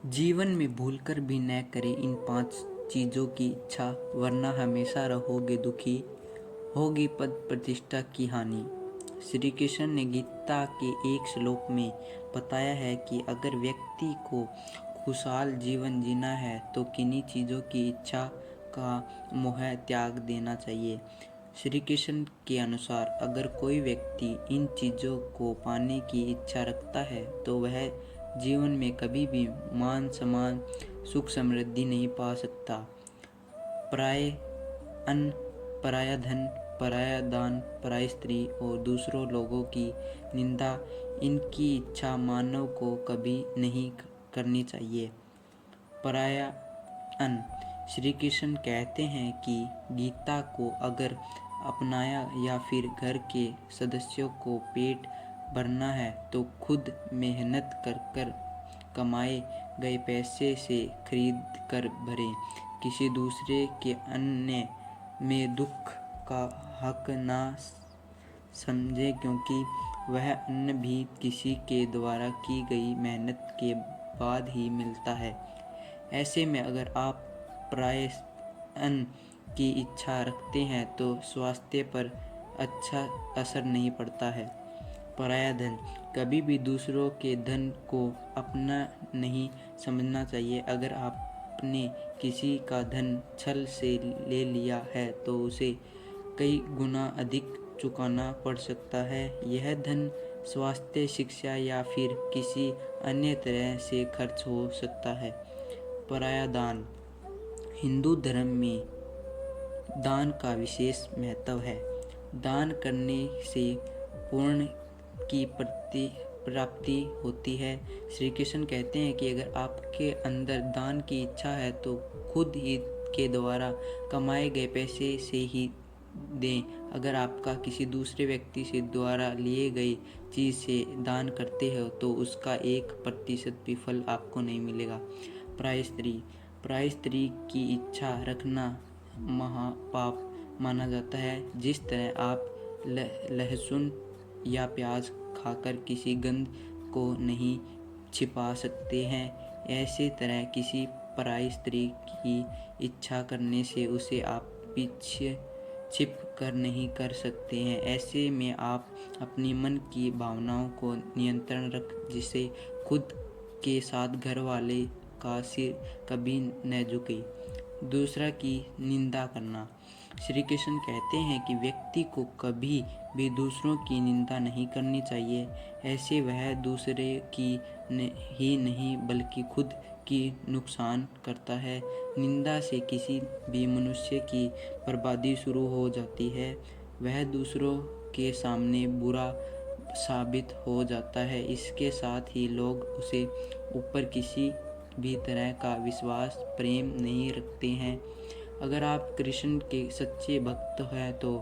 जीवन में भूलकर भी न करें इन 5 चीज़ों की इच्छा, वरना हमेशा रहोगे दुखी, होगी पद प्रतिष्ठा की हानि। श्री कृष्ण ने गीता के एक श्लोक में बताया है कि अगर व्यक्ति को खुशहाल जीवन जीना है तो किन्हीं चीज़ों की इच्छा का मोह त्याग देना चाहिए। श्री कृष्ण के अनुसार अगर कोई व्यक्ति इन चीज़ों को पाने की इच्छा रखता है तो वह जीवन में कभी भी मान सम्मान, सुख समृद्धि नहीं पा सकता। पराये अन्न, पराया धन, पराया दान, पराई स्त्री और दूसरों लोगों की निंदा, इनकी इच्छा मानव को कभी नहीं करनी चाहिए। पराया अन्न, श्री कृष्ण कहते हैं कि गीता को अगर अपनाया या फिर घर के सदस्यों को पेट भरना है तो खुद मेहनत कर कर कमाए गए पैसे से खरीद कर भरें। किसी दूसरे के अन्न में दुख का हक ना समझें, क्योंकि वह अन्न भी किसी के द्वारा की गई मेहनत के बाद ही मिलता है। ऐसे में अगर आप पराये अन्न की इच्छा रखते हैं तो स्वास्थ्य पर अच्छा असर नहीं पड़ता है। पराया धन, कभी भी दूसरों के धन को अपना नहीं समझना चाहिए। अगर आपने किसी का धन छल से ले लिया है तो उसे कई गुना अधिक चुकाना पड़ सकता है। यह धन स्वास्थ्य, शिक्षा या फिर किसी अन्य तरह से खर्च हो सकता है। पराया दान, हिंदू धर्म में दान का विशेष महत्व है। दान करने से पुण्य की प्राप्ति होती है। श्री कृष्ण कहते हैं कि अगर आपके अंदर दान की इच्छा है तो खुद ही के द्वारा कमाए गए पैसे से ही दें। अगर आपका किसी दूसरे व्यक्ति से द्वारा लिए गई चीज़ से दान करते हो तो उसका 1% भी फल आपको नहीं मिलेगा। पराई स्त्री की इच्छा रखना महापाप माना जाता है। जिस तरह आप लहसुन या प्याज खाकर किसी गंध को नहीं छिपा सकते हैं, ऐसे तरह किसी पराई स्त्री की इच्छा करने से उसे आप पीछे छिप कर नहीं कर सकते हैं। ऐसे में आप अपनी मन की भावनाओं को नियंत्रण रख, जिससे खुद के साथ घर वाले का सिर कभी न झुके। दूसरा की निंदा करना, श्री कृष्ण कहते हैं कि व्यक्ति को कभी भी दूसरों की निंदा नहीं करनी चाहिए। ऐसे वह दूसरे की ही नहीं बल्कि खुद की नुकसान करता है। निंदा से किसी भी मनुष्य की बर्बादी शुरू हो जाती है। वह दूसरों के सामने बुरा साबित हो जाता है। इसके साथ ही लोग उसे ऊपर किसी भी तरह का विश्वास, प्रेम नहीं रखते हैं। अगर आप कृष्ण के सच्चे भक्त हैं तो